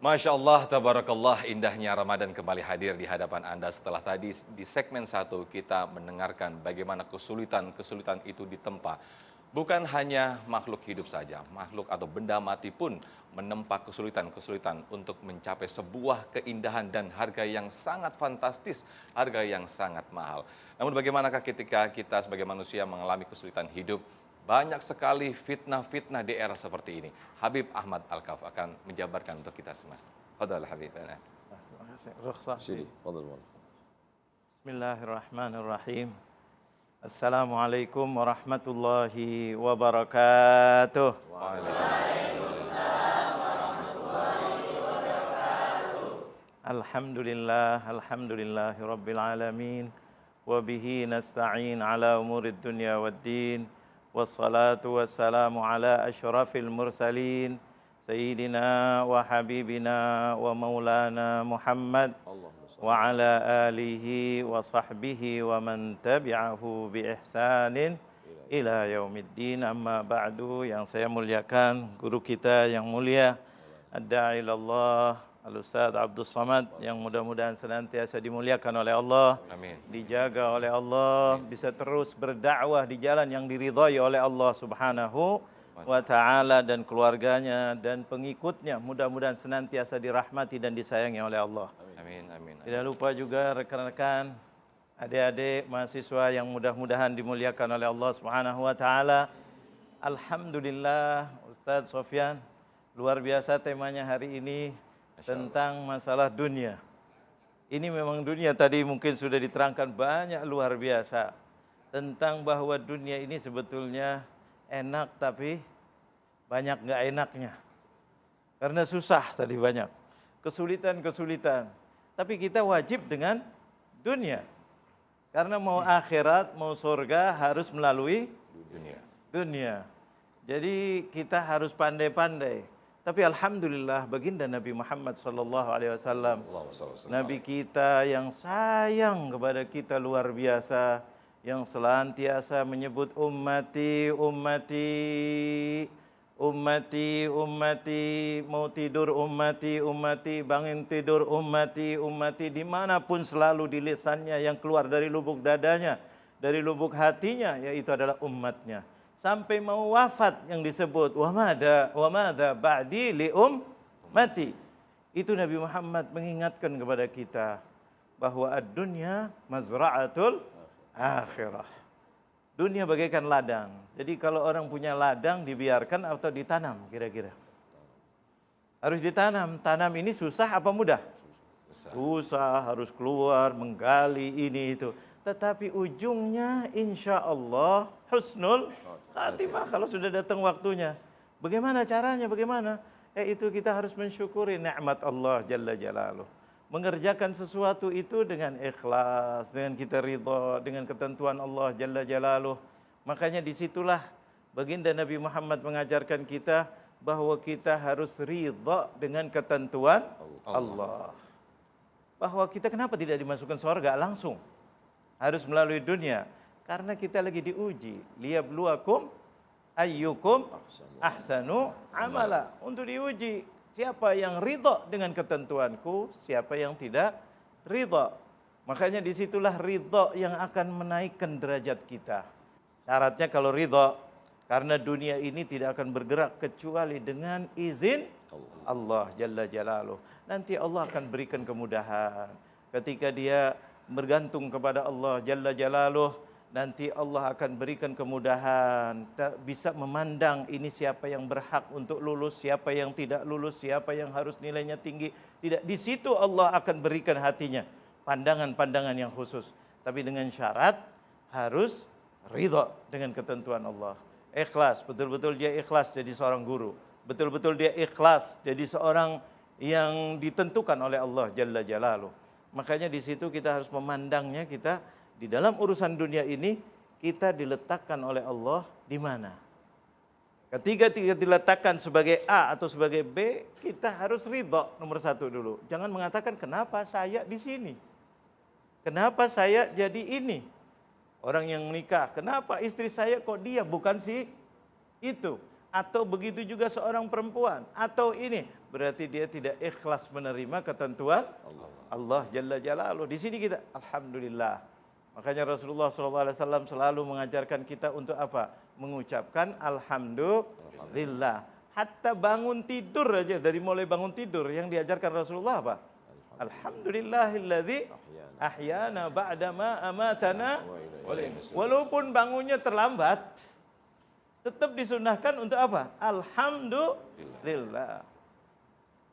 Masya Allah, tabarakallah, indahnya Ramadan kembali hadir di hadapan Anda. Setelah tadi di segmen 1 kita mendengarkan bagaimana kesulitan-kesulitan itu ditempa. Bukan hanya makhluk hidup saja, makhluk atau benda mati pun menempa kesulitan-kesulitan untuk mencapai sebuah keindahan dan harga yang sangat fantastis, harga yang sangat mahal. Namun bagaimanakah ketika kita sebagai manusia mengalami kesulitan hidup? Banyak sekali fitnah-fitnah di era seperti ini. Habib Ahmad Al-Kaf akan menjabarkan untuk kita semua. Fadal Habib. Terima kasih. Rukhsah. Sini, fadal. Bismillahirrahmanirrahim. Assalamualaikum warahmatullahi wabarakatuh. Alhamdulillah, alhamdulillahi rabbil alamin. Wa bihi nasta'in ala umurid dunya waddin. Wassalatu wassalamu ala asyrafil mursalin Sayyidina wa habibina wa maulana Muhammad wa ala alihi wa sahbihi wa man tabi'ahu bi ihsanin ila yaumiddin. Amma ba'du. Yang saya muliakan guru kita yang mulia Ad-Da'i ilallah Al-Ustaz Abdul Samad, yang mudah-mudahan senantiasa dimuliakan oleh Allah, Amin. dijaga oleh Allah, bisa terus berdakwah di jalan yang diridhai oleh Allah Subhanahu wa ta'ala, dan keluarganya dan pengikutnya mudah-mudahan senantiasa dirahmati dan disayangi oleh Allah. Amin, amin. Tidak lupa juga rekan-rekan, adik-adik mahasiswa yang mudah-mudahan dimuliakan oleh Allah Subhanahu wa ta'ala. Alhamdulillah, Ustaz Sofyan, luar biasa temanya hari ini tentang masalah dunia. Ini memang dunia, tadi mungkin sudah diterangkan banyak, luar biasa. Tentang bahwa dunia ini sebetulnya enak tapi banyak nggak enaknya. Karena susah tadi banyak. Kesulitan-kesulitan. Tapi kita wajib dengan dunia. Karena mau akhirat, mau surga harus melalui dunia. Jadi kita harus pandai-pandai. Tapi alhamdulillah baginda Nabi Muhammad SAW, Nabi kita yang sayang kepada kita luar biasa, yang senantiasa menyebut ummati, ummati, ummati, ummati, mau tidur ummati, ummati, bangun tidur ummati, ummati, dimanapun selalu di lisannya, yang keluar dari lubuk dadanya, dari lubuk hatinya, yaitu adalah umatnya. Sampai mau wafat yang disebut wa madza ba'di li ummati. Itu Nabi Muhammad mengingatkan kepada kita bahwa ad-dunya mazra'atul akhirah. Dunia bagaikan ladang. Jadi kalau orang punya ladang, dibiarkan atau ditanam kira-kira? Harus ditanam. Tanam ini susah apa mudah? Susah, harus keluar, menggali ini itu. Tetapi ujungnya insya Allah husnul khatimah kalau sudah datang waktunya. Bagaimana caranya? Bagaimana? Itu kita harus mensyukuri nikmat Allah Jalla Jalaluh. Mengerjakan sesuatu itu dengan ikhlas, dengan kita ridha, dengan ketentuan Allah Jalla Jalaluh. Makanya disitulah baginda Nabi Muhammad mengajarkan kita bahwa kita harus ridha dengan ketentuan Allah. Bahwa kita kenapa tidak dimasukkan surga langsung? Harus melalui dunia. Karena kita lagi diuji. Liyabluwakum ayyukum ahsanu amala. Untuk diuji. Siapa yang ridha dengan ketentuanku, siapa yang tidak ridha. Makanya disitulah ridha yang akan menaikkan derajat kita. Syaratnya kalau ridha, karena dunia ini tidak akan bergerak kecuali dengan izin Allah Jalla Jalaluh. Nanti Allah akan berikan kemudahan. Ketika dia bergantung kepada Allah Jalla Jalaluh, nanti Allah akan berikan kemudahan, bisa memandang ini siapa yang berhak untuk lulus, siapa yang tidak lulus, siapa yang harus nilainya tinggi. Tidak, di situ Allah akan berikan hatinya pandangan-pandangan yang khusus. Tapi dengan syarat harus ridha dengan ketentuan Allah. Ikhlas, betul-betul dia ikhlas jadi seorang guru. Betul-betul dia ikhlas jadi seorang yang ditentukan oleh Allah Jalla Jalaluh. Makanya di situ kita harus memandangnya, kita di dalam urusan dunia ini kita diletakkan oleh Allah di mana. Ketika diletakkan sebagai A atau sebagai B, kita harus ridha nomor satu dulu. Jangan mengatakan kenapa saya di sini, kenapa saya jadi ini. Orang yang menikah, kenapa istri saya kok dia bukan si itu. atau begitu juga seorang perempuan, atau ini, berarti dia tidak ikhlas menerima ketentuan Allah Jalla Jalaluh. Di sini kita, alhamdulillah. Makanya Rasulullah SAW selalu mengajarkan kita untuk apa? Mengucapkan alhamdulillah. Hatta bangun tidur aja, dari mulai bangun tidur yang diajarkan Rasulullah apa? Alhamdulillahilladzi ahyana ba'dama amatana. Walaupun bangunnya terlambat, tetap disunahkan untuk apa? Alhamdulillah.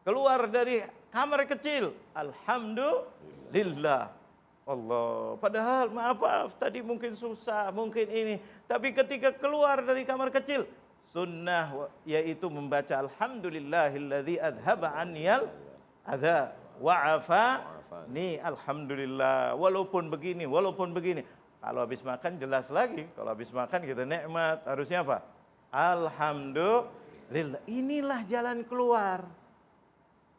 Keluar dari kamar kecil, alhamdulillah. Allah, padahal maaf tadi mungkin susah, mungkin ini. Tapi ketika keluar dari kamar kecil, sunnah yaitu membaca alhamdulillahilladzi adhaba anniyal adza wa'afani, alhamdulillah. Walaupun begini. Kalau habis makan jelas lagi. Kalau habis makan kita nikmat, harusnya apa? Alhamdulillah. Inilah jalan keluar.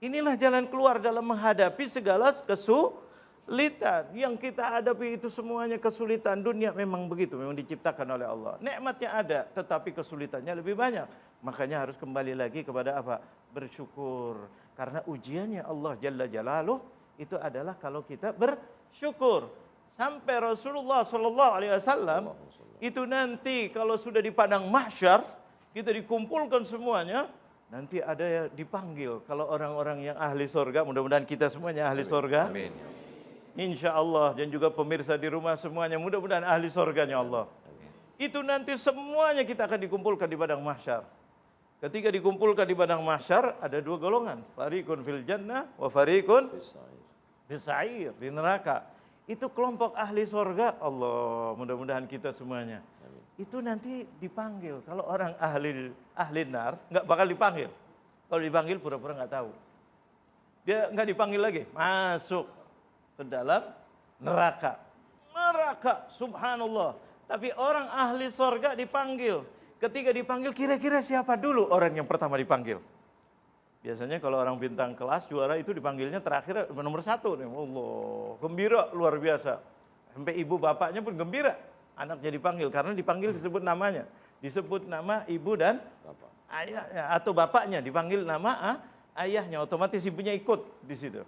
Inilah jalan keluar dalam menghadapi segala kesulitan. Yang kita hadapi itu semuanya kesulitan. Dunia memang begitu, memang diciptakan oleh Allah. Nikmatnya ada, tetapi kesulitannya lebih banyak. Makanya harus kembali lagi kepada apa? Bersyukur. Karena ujiannya Allah Jalla Jalaluh itu adalah kalau kita bersyukur. Sampai Rasulullah SAW itu nanti kalau sudah di padang mahsyar, kita dikumpulkan semuanya, nanti ada yang dipanggil. Kalau orang-orang yang ahli surga, mudah-mudahan kita semuanya ahli surga. Amin. Insya Allah, dan juga pemirsa di rumah semuanya, mudah-mudahan ahli surganya Allah. Itu nanti semuanya kita akan dikumpulkan di padang mahsyar. Ketika dikumpulkan di padang mahsyar, ada dua golongan. Fariqun fil jannah wa fariqun fis sa'ir, di neraka. Itu kelompok ahli surga. Allah, mudah-mudahan kita semuanya. Itu nanti dipanggil. Kalau orang ahli nar, nggak bakal dipanggil. Kalau dipanggil pura-pura nggak tahu. Dia nggak dipanggil lagi, masuk ke dalam neraka. Neraka, subhanallah. Tapi orang ahli surga dipanggil. Ketika dipanggil, kira-kira siapa dulu orang yang pertama dipanggil? Biasanya kalau orang bintang kelas juara itu dipanggilnya terakhir nomor 1. Allah, gembira luar biasa. Sampai ibu bapaknya pun gembira. Anaknya dipanggil karena dipanggil disebut namanya. Disebut nama ibu dan ayahnya atau bapaknya, dipanggil nama ayahnya, otomatis ibunya ikut di situ.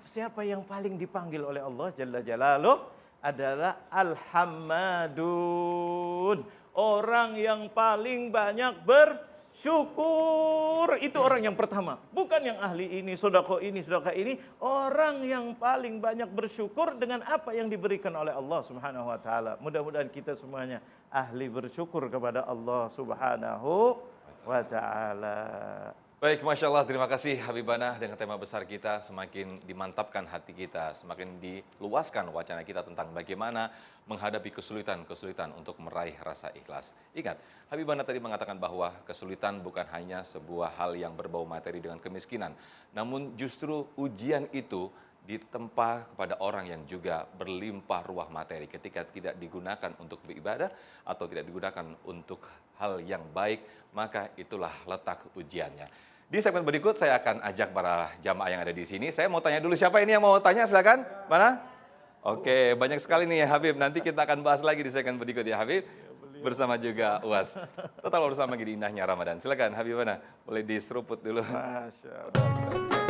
Siapa yang paling dipanggil oleh Allah Jalla Jalaluh adalah Al-Hammadun. Orang yang paling banyak bersyukur, itu orang yang pertama. Bukan yang ahli ini, sedekah ini. Orang yang paling banyak bersyukur dengan apa yang diberikan oleh Allah Subhanahu wa taala. Mudah-mudahan kita semuanya ahli bersyukur kepada Allah Subhanahu wa taala. Baik, Masya Allah, terima kasih Habibana dengan tema besar kita, semakin dimantapkan hati kita, semakin diluaskan wacana kita tentang bagaimana menghadapi kesulitan-kesulitan untuk meraih rasa ikhlas. Ingat, Habibana tadi mengatakan bahwa kesulitan bukan hanya sebuah hal yang berbau materi dengan kemiskinan, namun justru ujian itu ditempa kepada orang yang juga berlimpah ruah materi ketika tidak digunakan untuk beribadah atau tidak digunakan untuk hal yang baik, maka itulah letak ujiannya. Di segmen berikut saya akan ajak para jamaah yang ada di sini. Saya mau tanya dulu, siapa ini yang mau tanya, silakan. Mana? Oke, banyak sekali nih ya Habib. Nanti kita akan bahas lagi di segmen berikut ya Habib. Bersama juga UAS. Tetap bersama di indahnya Ramadan. Silakan Habib, mana? Boleh diseruput dulu. Masya Allah.